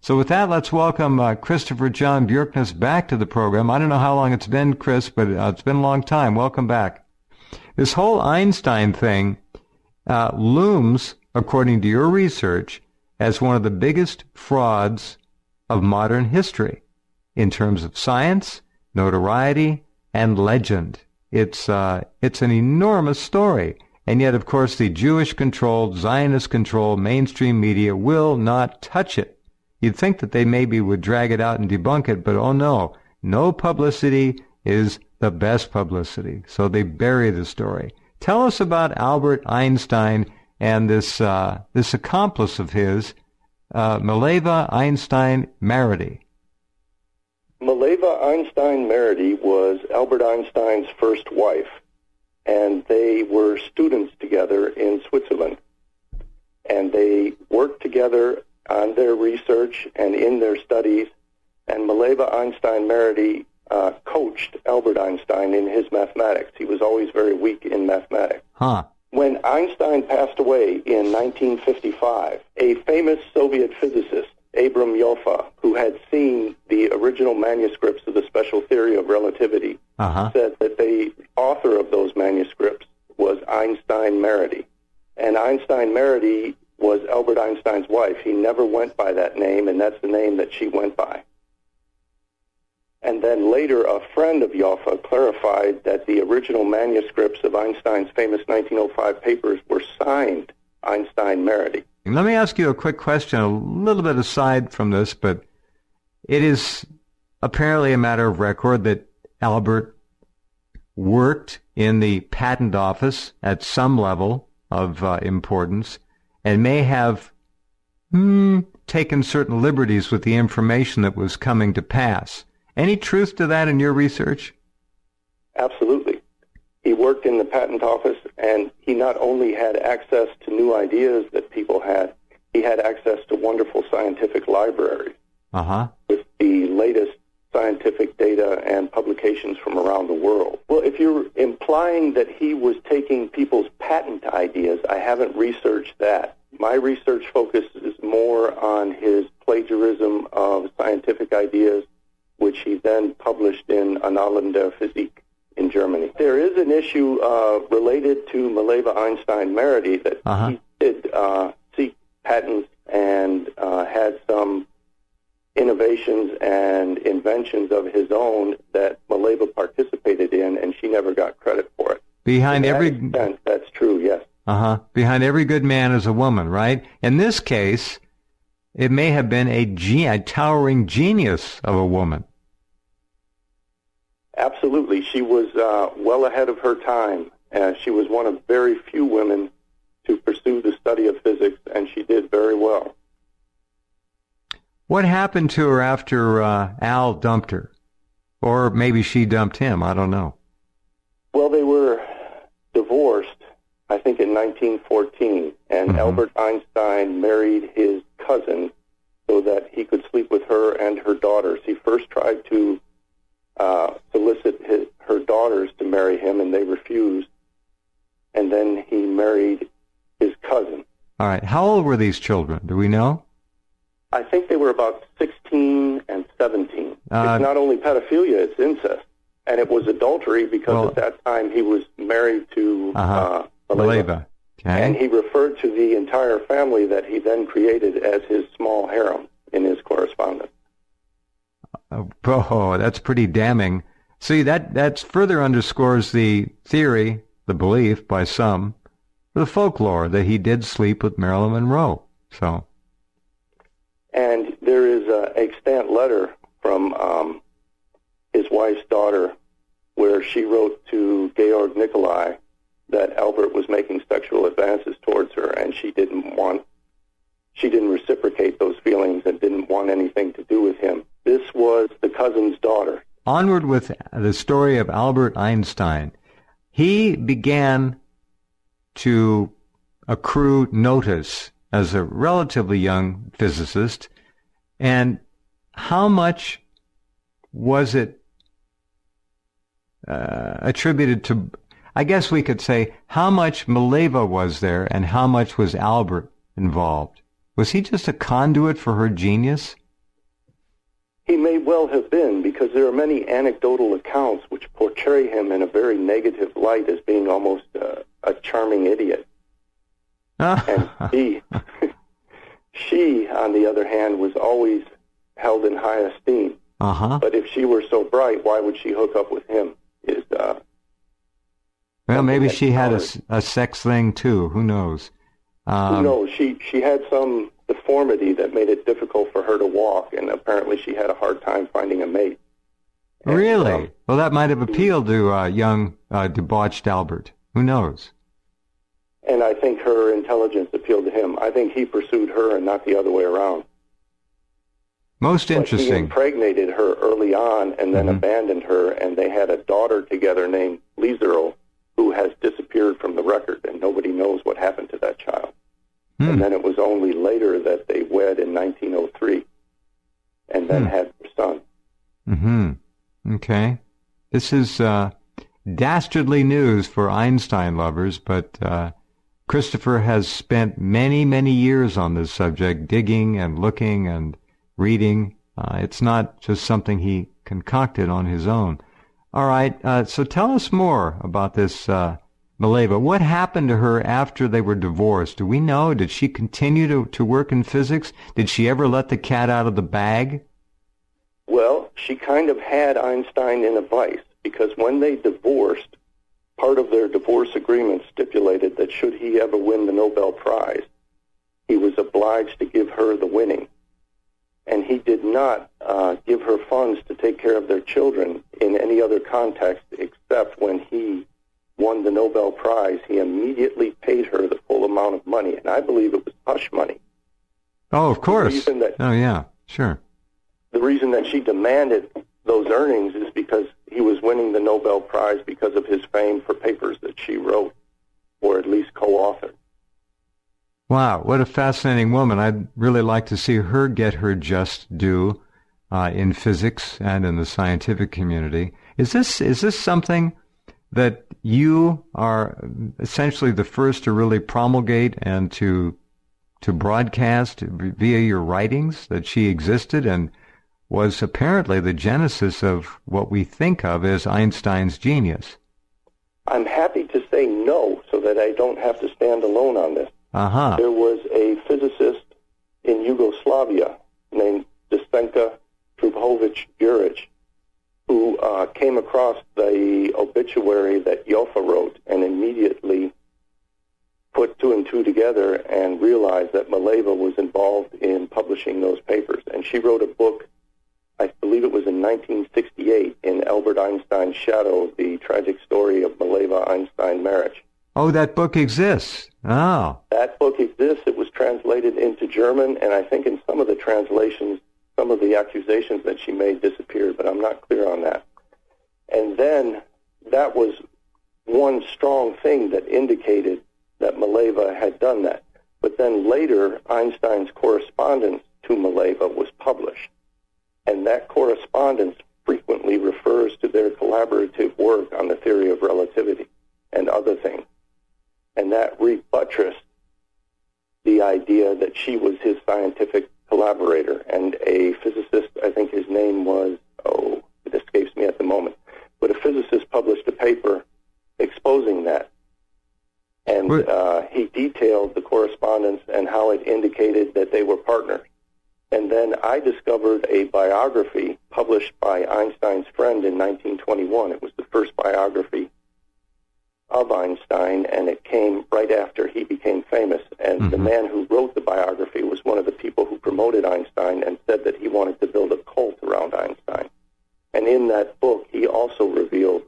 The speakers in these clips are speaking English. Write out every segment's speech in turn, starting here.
So with that, let's welcome Christopher John Bjerknes back to the program. I don't know how long it's been, Chris, but it's been a long time. Welcome back. This whole Einstein thing looms, according to your research, as one of the biggest frauds of modern history in terms of science, notoriety, and legend. It's an enormous story. And yet, of course, the Jewish-controlled, Zionist-controlled mainstream media will not touch it. You'd think that they maybe would drag it out and debunk it, but oh no, no publicity is the best publicity. So they bury the story. Tell us about Albert Einstein and this accomplice of his, Mileva Einstein Marady. Mileva Einstein Marady was Albert Einstein's first wife, and they were students together in Switzerland. And they worked together on their research and in their studies, and Mileva Einstein Marady coached Albert Einstein in his mathematics. He was always very weak in mathematics. When Einstein passed away in 1955, a famous Soviet physicist, Abram Yoffa, who had seen the original manuscripts of the special theory of relativity, said that the author of those manuscripts was Einstein Marady. And Einstein Marady was Albert Einstein's wife. He never went by that name, and that's the name that she went by. And then later, a friend of Yoffa clarified that the original manuscripts of Einstein's famous 1905 papers were signed Einstein Marady. Let me ask you a quick question, a little bit aside from this, but it is apparently a matter of record that Albert worked in the patent office at some level of importance and may have taken certain liberties with the information that was coming to pass. Any truth to that in your research? Absolutely. He worked in the patent office, and he not only had access to new ideas that people had, he had access to wonderful scientific libraries with the latest scientific data and publications from around the world. Well, if you're implying that he was taking people's patent ideas, I haven't researched that. My research focuses more on his plagiarism of scientific ideas, which he then published in Annalen der Physik in Germany. There is an issue related to Mileva Einstein Marady that he did seek patents and had some innovations and inventions of his own that Mileva participated in, and she never got credit for it. Behind every extent, that's true, yes. Behind every good man is a woman, right? In this case, it may have been a towering genius of a woman. Absolutely. She was well ahead of her time. She was one of very few women to pursue the study of physics, and she did very well. What happened to her after Al dumped her? Or maybe she dumped him, I don't know. Well, they were divorced, I think, in 1914, and Albert Einstein married his cousin so that he could sleep with her and her daughters. He first tried to solicit her daughters to marry him, and they refused. And then he married his cousin. All right. How old were these children? Do we know? I think they were about 16 and 17. It's not only pedophilia, it's incest. And it was adultery because at that time he was married to Mileva. Okay. And he referred to the entire family that he then created as his small harem in his correspondence. Oh, that's pretty damning. See, that further underscores the theory, the belief by some, the folklore that he did sleep with Marilyn Monroe. So, and there is an extant letter from his wife's daughter where she wrote to Georg Nikolai that Albert was making sexual advances towards her, and she didn't reciprocate those feelings and didn't want anything to do with him. This was the cousin's daughter. Onward with the story of Albert Einstein. He began to accrue notice as a relatively young physicist, and how much was it attributed to, I guess we could say, how much Mileva was there and how much was Albert involved? Was he just a conduit for her genius? He may well have been, because there are many anecdotal accounts which portray him in a very negative light as being almost a charming idiot. And she, on the other hand, was always held in high esteem. But if she were so bright, why would she hook up with him? Well, maybe she had a sex thing too. Who knows? Who knows? She had some deformity that made it difficult for her to walk, and apparently she had a hard time finding a mate. And, really? Well, that might have appealed to young debauched Albert. Who knows? And I think her intelligence appealed to him. I think he pursued her and not the other way around. Most interesting. He impregnated her early on and then abandoned her, and they had a daughter together named Lizero, who has disappeared from the record, and nobody knows what happened to that child. And then it was only later that they wed in 1903 and then had their son. Okay. This is dastardly news for Einstein lovers, but Christopher has spent many, many years on this subject, digging and looking and reading. It's not just something he concocted on his own. All right, so tell us more about this Mileva. What happened to her after they were divorced? Do we know? Did she continue to work in physics? Did she ever let the cat out of the bag? Well, she kind of had Einstein in a vice, because when they divorced, part of their divorce agreement stipulated that should he ever win the Nobel Prize, he was obliged to give her the winning. And he did not give her funds to take care of their children in any other context except when he won the Nobel Prize. He immediately paid her the full amount of money, and I believe it was hush money. Oh, of course. Oh, yeah, sure. The reason that she demanded those earnings is because he was winning the Nobel Prize because of his fame for papers that she wrote, or at least co-authored. Wow, what a fascinating woman. I'd really like to see her get her just due in physics and in the scientific community. Is this something that you are essentially the first to really promulgate and to broadcast via your writings, that she existed and was apparently the genesis of what we think of as Einstein's genius? I'm happy to say no, so that I don't have to stand alone on this. There was a physicist in Yugoslavia named Debunked Juric, who came across the obituary that Jofa wrote and immediately put two and two together and realized that Mileva was involved in publishing those papers. And she wrote a book, I believe it was in 1968, in Albert Einstein's Shadow, the tragic story of Mileva-Einstein marriage. Oh, that book exists. Oh. That book exists. It was translated into German, and I think in some of the translations, some of the accusations that she made disappeared, but I'm not clear on that. And then that was one strong thing that indicated that Mileva had done that. But then later, Einstein's correspondence to Mileva was published, and that correspondence frequently refers to their collaborative work on the theory of relativity and other things. And that rebuttressed the idea that she was his scientific collaborator. And a physicist, I think his name was, it escapes me at the moment, but a physicist published a paper exposing that. And he detailed the correspondence and how it indicated that they were partners. And then I discovered a biography published by Einstein's friend in 1921. It was the first biography of Einstein, and it came right after he became famous. And the man who wrote the biography was one of the people who promoted Einstein and said that he wanted to build a cult around Einstein. And in that book, he also revealed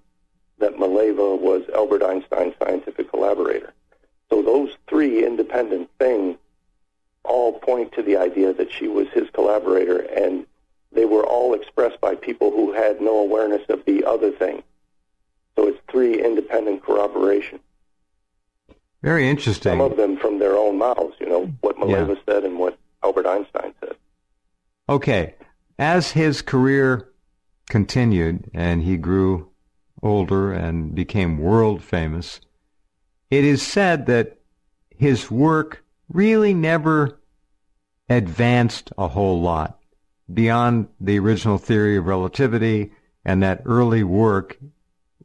that Mileva was Albert Einstein's scientific collaborator. So those three independent things all point to the idea that she was his collaborator, and they were all expressed by people who had no awareness of the other thing. So it's three independent corroboration. Very interesting. Some of them from their own mouths, what Mileva said and what Albert Einstein said. Okay. As his career continued and he grew older and became world famous, it is said that his work really never advanced a whole lot. beyond the original theory of relativity and that early work,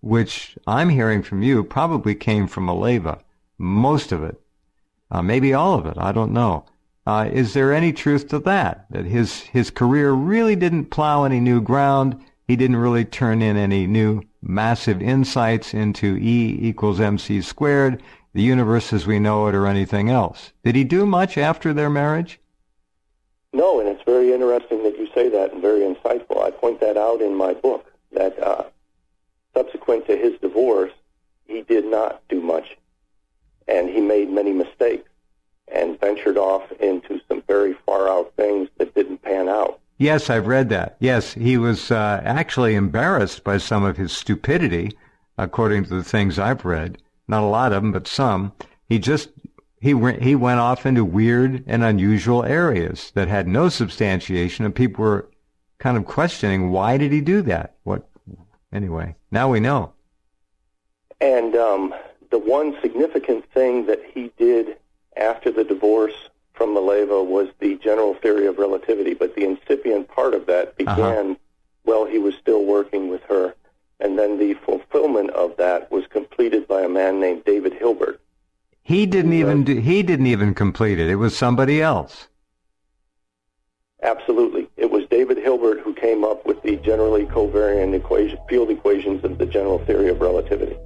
which I'm hearing from you probably came from Maleva, most of it, maybe all of it, I don't know. Is there any truth to that his career really didn't plow any new ground? He didn't really turn in any new massive insights into E equals MC squared, the universe as we know it, or anything else. Did he do much after their marriage? No, and it's very interesting that you say that and very insightful. I point that out in my book, that subsequent to his divorce, he did not do much, and he made many mistakes and ventured off into some very far-out things that didn't pan out. Yes, I've read that. Yes, he was actually embarrassed by some of his stupidity, according to the things I've read. Not a lot of them, but some. He went off into weird and unusual areas that had no substantiation, and people were kind of questioning, why did he do that? Anyway, now we know. And the one significant thing that he did after the divorce from Maleva was the general theory of relativity, but the incipient part of that began while he was still working with her, and then the fulfillment of that was completed by a man named David Hilbert. He didn't even complete it. It was somebody else. Absolutely. It was David Hilbert who came up with the generally covariant field equations of the general theory of relativity.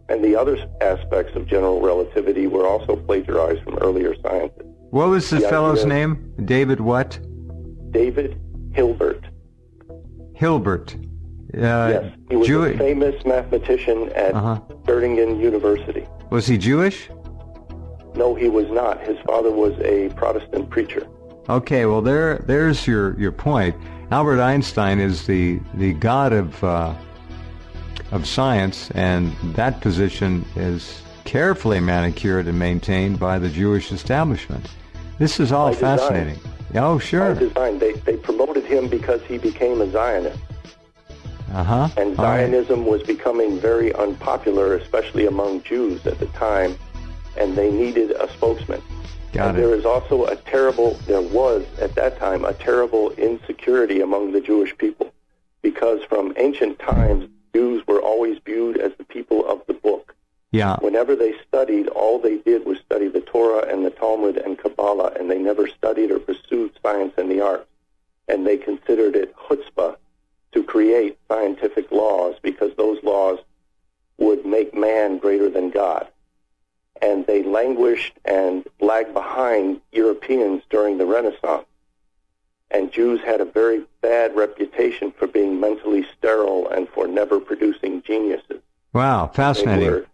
And the other aspects of general relativity were also plagiarized from earlier sciences. What was the fellow's name? David what? David Hilbert. Hilbert. Yes, he was a famous mathematician at Göttingen University. Was he Jewish? No, he was not. His father was a Protestant preacher. Okay, well, there's your point. Albert Einstein is the god of science, and that position is carefully manicured and maintained by the Jewish establishment. This is all fascinating. Oh, sure. By design. They promoted him because he became a Zionist. And Zionism was becoming very unpopular, especially among Jews at the time, and they needed a spokesman. There was at that time a terrible insecurity among the Jewish people, because from ancient times, Jews were always viewed as the people of the book. Yeah. Whenever they studied, all they did was study the Torah and the Talmud and Kabbalah, and they never studied or pursued science and the arts. And they considered it chutzpah to create scientific laws, because those laws would make man greater than God. And they languished and lagged behind Europeans during the Renaissance. And Jews had a very bad reputation for being mentally sterile and for never producing geniuses. Wow, fascinating.